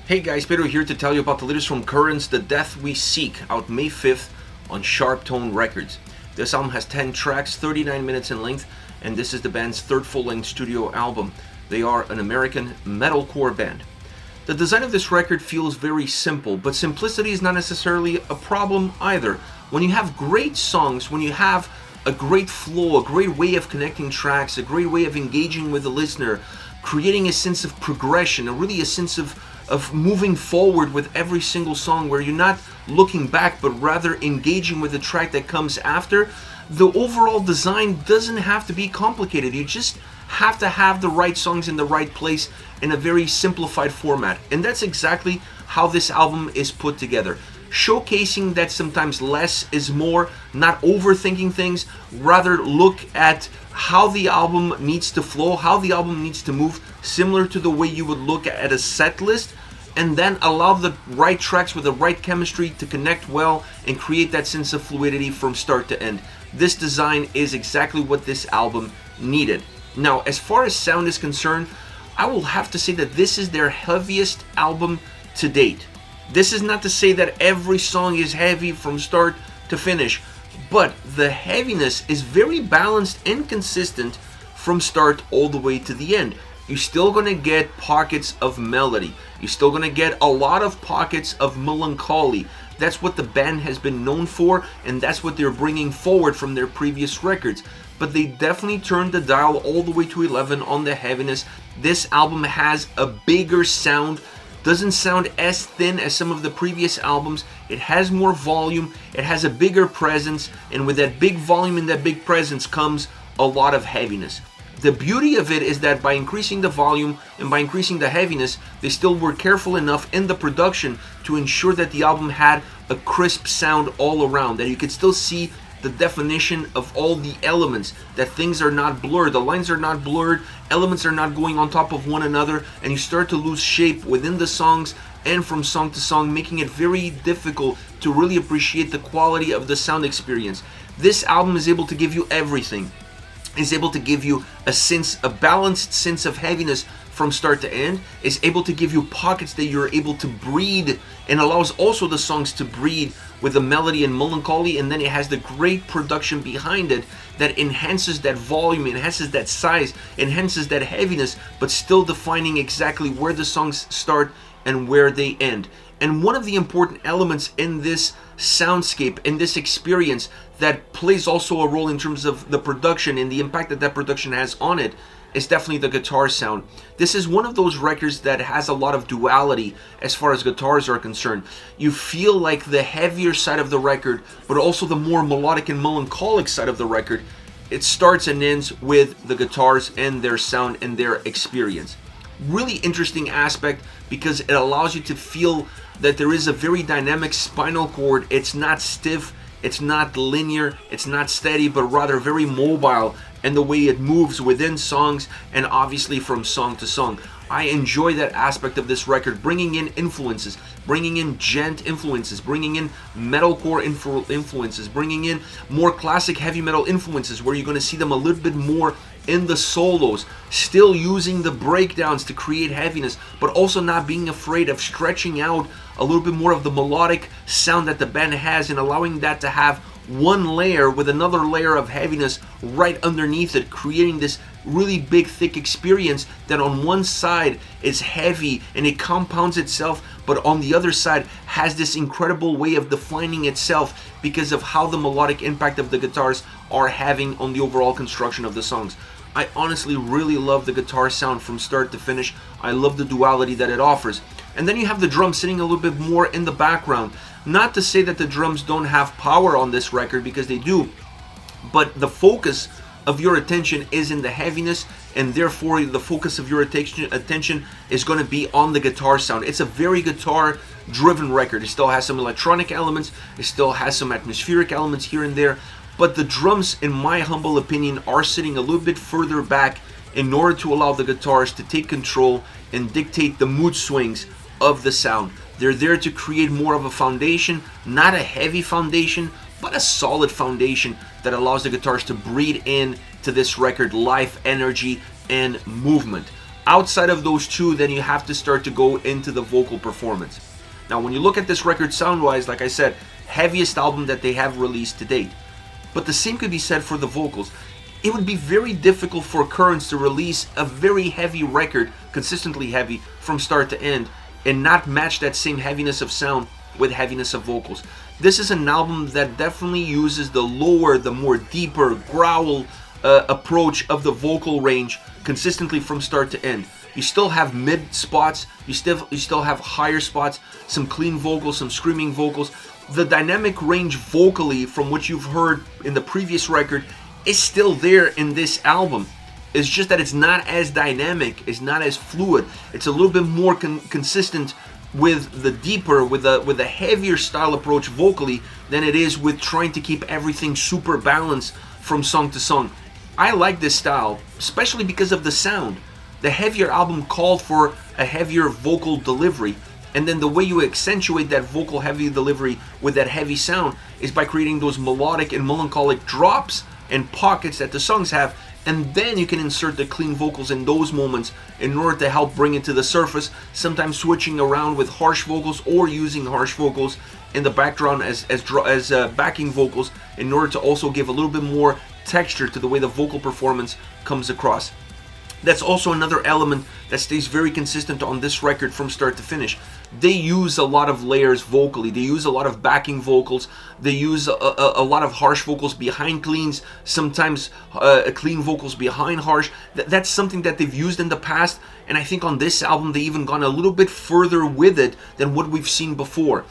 Hey guys, Pedro here to tell you about the latest from Currents, The Death We Seek, out May 5th on Sharp Tone Records. This album has 10 tracks, 39 minutes in length, and this is the band's third full-length studio album. They are an American metalcore band. The design of this record feels very simple, but simplicity is not necessarily a problem either. When you have great songs, when you have a great flow, a great way of connecting tracks, a great way of engaging with the listener, creating a sense of progression, really a sense of moving forward with every single song where you're not looking back but rather engaging with the track that comes after, the overall design doesn't have to be complicated. You just have to have the right songs in the right place in a very simplified format. And that's exactly how this album is put together. Showcasing that sometimes less is more, not overthinking things, rather look at how the album needs to flow, how the album needs to move, similar to the way you would look at a set list, and then allow the right tracks with the right chemistry to connect well and create that sense of fluidity from start to end. This design is exactly what this album needed. Now, as far as sound is concerned, I will have to say that this is their heaviest album to date. This is not to say that every song is heavy from start to finish, but the heaviness is very balanced and consistent from start all the way to the end. You're still going to get pockets of melody. You're still going to get a lot of pockets of melancholy. That's what the band has been known for, and that's what they're bringing forward from their previous records. But they definitely turned the dial all the way to 11 on the heaviness. This album has a bigger sound. Doesn't sound as thin as some of the previous albums. It has more volume, it has a bigger presence, and with that big volume and that big presence comes a lot of heaviness. The beauty of it is that by increasing the volume and by increasing the heaviness, they still were careful enough in the production to ensure that the album had a crisp sound all around, that you could still see the definition of all the elements, that things are not blurred, the lines are not blurred, elements are not going on top of one another, and you start to lose shape within the songs and from song to song, making it very difficult to really appreciate the quality of the sound experience. This album is able to give you everything. Is able to give you a balanced sense of heaviness from start to end, is able to give you pockets that you're able to breathe, and allows also the songs to breathe with the melody and melancholy, and then it has the great production behind it that enhances that volume, enhances that size, enhances that heaviness, but still defining exactly where the songs start and where they end. And one of the important elements in this soundscape, in this experience, that plays also a role in terms of the production and the impact that that production has on it, is definitely the guitar sound. This is one of those records that has a lot of duality as far as guitars are concerned. You feel like the heavier side of the record, but also the more melodic and melancholic side of the record, it starts and ends with the guitars and their sound and their experience. Really interesting aspect because it allows you to feel that there is a very dynamic spinal cord. It's not stiff, it's not linear, it's not steady, but rather very mobile, and the way it moves within songs and obviously from song to song. I enjoy that aspect of this record, bringing in influences, bringing in gent influences, bringing in metalcore influences, bringing in more classic heavy metal influences where you're going to see them a little bit more in the solos, still using the breakdowns to create heaviness, but also not being afraid of stretching out a little bit more of the melodic sound that the band has and allowing that to have one layer with another layer of heaviness right underneath it, creating this really big thick experience that on one side is heavy and it compounds itself, but on the other side has this incredible way of defining itself because of how the melodic impact of the guitars are having on the overall construction of the songs. I honestly really love the guitar sound from start to finish. I love the duality that it offers. And then you have the drums sitting a little bit more in the background. Not to say that the drums don't have power on this record, because they do, but the focus of your attention is in the heaviness, and therefore the focus of your attention is going to be on the guitar sound. It's a very guitar driven record. It still has some electronic elements, it still has some atmospheric elements here and there, but the drums, in my humble opinion, are sitting a little bit further back in order to allow the guitars to take control and dictate the mood swings of the sound. They're there to create more of a foundation, not a heavy foundation, but a solid foundation that allows the guitars to breathe in to this record life, energy, and movement. Outside of those two, then you have to start to go into the vocal performance. Now, when you look at this record sound-wise, like I said, heaviest album that they have released to date. But the same could be said for the vocals. It would be very difficult for Currents to release a very heavy record, consistently heavy, from start to end, and not match that same heaviness of sound with heaviness of vocals. This is an album that definitely uses the lower, the more deeper growl approach of the vocal range consistently from start to end. You still have mid spots, you still have higher spots, some clean vocals, some screaming vocals. The dynamic range vocally from what you've heard in the previous record is still there in this album. It's just that it's not as dynamic, it's not as fluid. It's a little bit more consistent with the deeper, with a heavier style approach vocally than it is with trying to keep everything super balanced from song to song. I like this style, especially because of the sound. The heavier album called for a heavier vocal delivery, and then the way you accentuate that vocal heavy delivery with that heavy sound is by creating those melodic and melancholic drops and pockets that the songs have, and then you can insert the clean vocals in those moments in order to help bring it to the surface, sometimes switching around with harsh vocals or using harsh vocals in the background as backing vocals in order to also give a little bit more texture to the way the vocal performance comes across. That's also another element that stays very consistent on this record from start to finish. They use a lot of layers vocally. They use a lot of backing vocals. They use a lot of harsh vocals behind cleans, sometimes clean vocals behind harsh. That's something that they've used in the past, and I think on this album they even gone a little bit further with it than what we've seen before.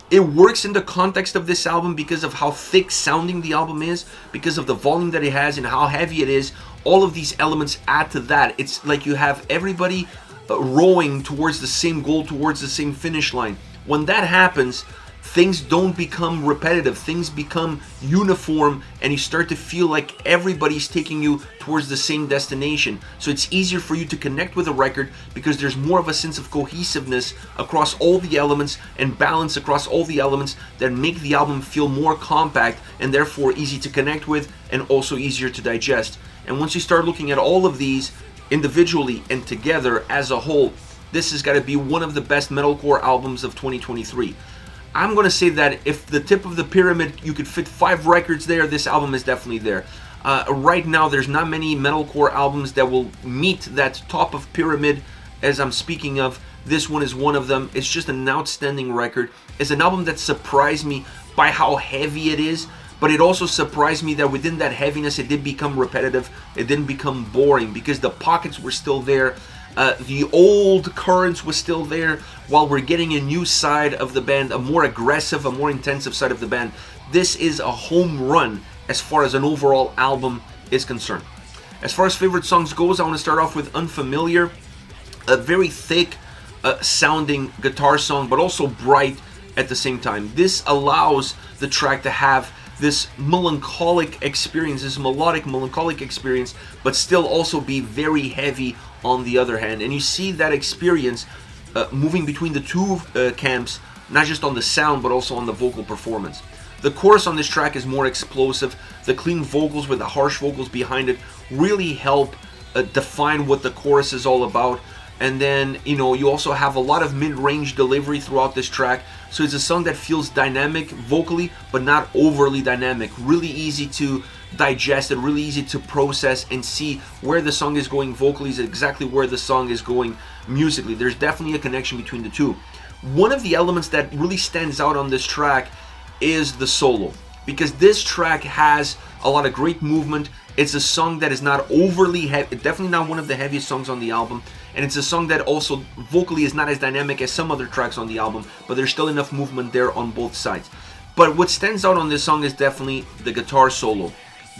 It works in the context of this album because of how thick sounding the album is, because of the volume that it has and how heavy it is. All of these elements add to that. It's like you have everybody rowing towards the same goal, towards the same finish line. When that happens, things don't become repetitive, things become uniform, and you start to feel like everybody's taking you towards the same destination. So it's easier for you to connect with a record because there's more of a sense of cohesiveness across all the elements and balance across all the elements that make the album feel more compact and therefore easy to connect with and also easier to digest. And once you start looking at all of these individually and together as a whole, this has got to be one of the best metalcore albums of 2023. I'm going to say that if the tip of the pyramid, you could fit 5 records there, this album is definitely there. Right now, there's not many metalcore albums that will meet that top of pyramid as I'm speaking of. This one is one of them. It's just an outstanding record. It's an album that surprised me by how heavy it is, but it also surprised me that within that heaviness, it did become repetitive. It didn't become boring because the pockets were still there. The old Currents was still there while we're getting a new side of the band, a more aggressive, a more intensive side of the band. This is a home run as far as an overall album is concerned. As far as favorite songs goes, I want to start off with Unfamiliar, a very thick sounding guitar song, but also bright at the same time. This allows the track to have this melancholic experience, this melodic melancholic experience, but still also be very heavy on the other hand. And you see that experience moving between the two camps, not just on the sound but also on the vocal performance. The chorus on this track is more explosive. The clean vocals with the harsh vocals behind it really help define what the chorus is all about. And then, you know, you also have a lot of mid-range delivery throughout this track. So it's a song that feels dynamic vocally, but not overly dynamic. Really easy to digest and really easy to process and see where the song is going vocally is exactly where the song is going musically. There's definitely a connection between the two. One of the elements that really stands out on this track is the solo, because this track has a lot of great movement. It's a song that is not overly heavy, definitely not one of the heaviest songs on the album, and it's a song that also vocally is not as dynamic as some other tracks on the album, but there's still enough movement there on both sides. But what stands out on this song is definitely the guitar solo.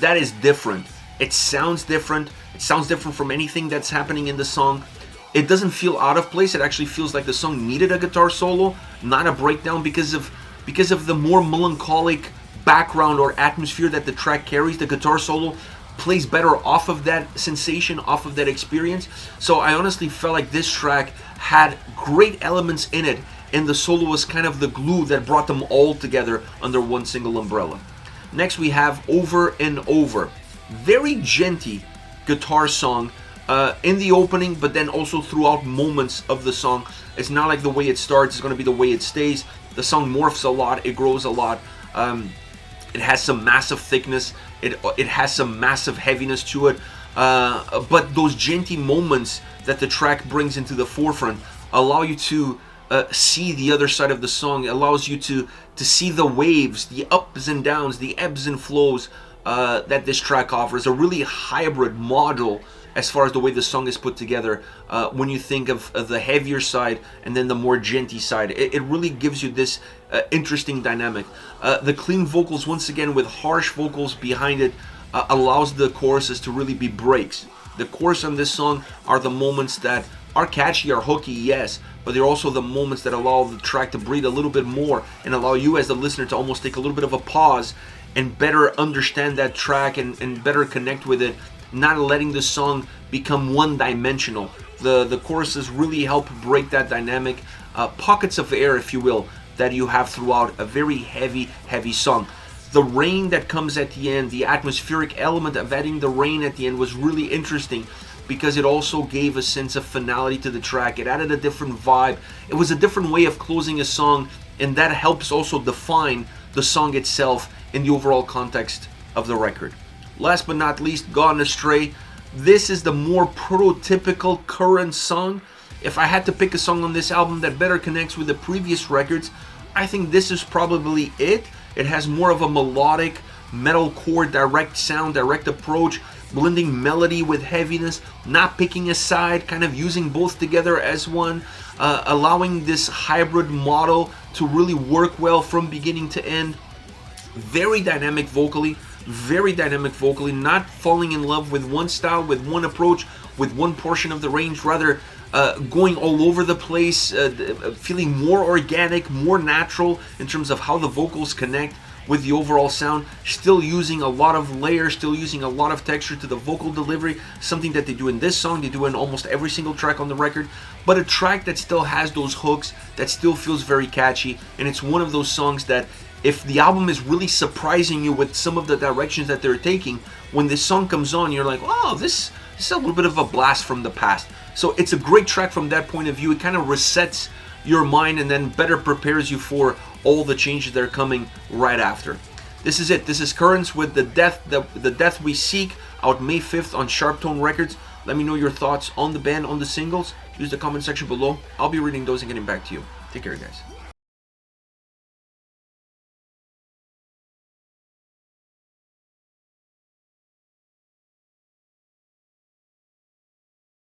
That is different. It sounds different. It sounds different from anything that's happening in the song. It doesn't feel out of place. It actually feels like the song needed a guitar solo, not a breakdown, because of the more melancholic background or atmosphere that the track carries. The guitar solo plays better off of that sensation, off of that experience. So I honestly felt like this track had great elements in it, and the solo was kind of the glue that brought them all together under one single umbrella. Next we have Over and Over. Very genty guitar song, in the opening, but then also throughout moments of the song. It's not like the way it starts is going to be the way it stays. The song morphs a lot, it grows a lot. It has some massive thickness, it has some massive heaviness to it, but those genty moments that the track brings into the forefront allow you to see the other side of the song. It allows you to see the waves, the ups and downs, the ebbs and flows that this track offers. A really hybrid model as far as the way the song is put together when you think of the heavier side and then the more genty side. It really gives you this interesting dynamic. The clean vocals, once again with harsh vocals behind it, allows the choruses to really be breaks. The chorus on this song are the moments that are catchy, are hooky, yes, but they're also the moments that allow the track to breathe a little bit more and allow you as the listener to almost take a little bit of a pause and better understand that track and better connect with it, not letting the song become one-dimensional. The choruses really help break that dynamic, pockets of air, if you will, that you have throughout a very heavy song. The rain that comes at the end, the atmospheric element of adding the rain at the end was really interesting because it also gave a sense of finality to the track. It added a different vibe. It was a different way of closing a song, and that helps also define the song itself in the overall context of the record. Last but not least, Gone Astray. This is the more prototypical current song. If I had to pick a song on this album that better connects with the previous records, I think this is probably it. It has more of a melodic, metalcore, direct sound, direct approach, blending melody with heaviness, not picking a side, kind of using both together as one, allowing this hybrid model to really work well from beginning to end. Very dynamic vocally, not falling in love with one style, with one approach, with one portion of the range, rather going all over the place, feeling more organic, more natural in terms of how the vocals connect with the overall sound, still using a lot of layers, still using a lot of texture to the vocal delivery, something that they do in this song, they do in almost every single track on the record, but a track that still has those hooks, that still feels very catchy, and it's one of those songs that if the album is really surprising you with some of the directions that they're taking, when this song comes on, you're like, oh, this is a little bit of a blast from the past. So it's a great track from that point of view. It kind of resets your mind and then better prepares you for all the changes that are coming right after. This is it. This is Currents with the Death We Seek, out May 5th on Sharptone Records. Let me know your thoughts on the band, on the singles. Use the comment section below. I'll be reading those and getting back to you. Take care, guys.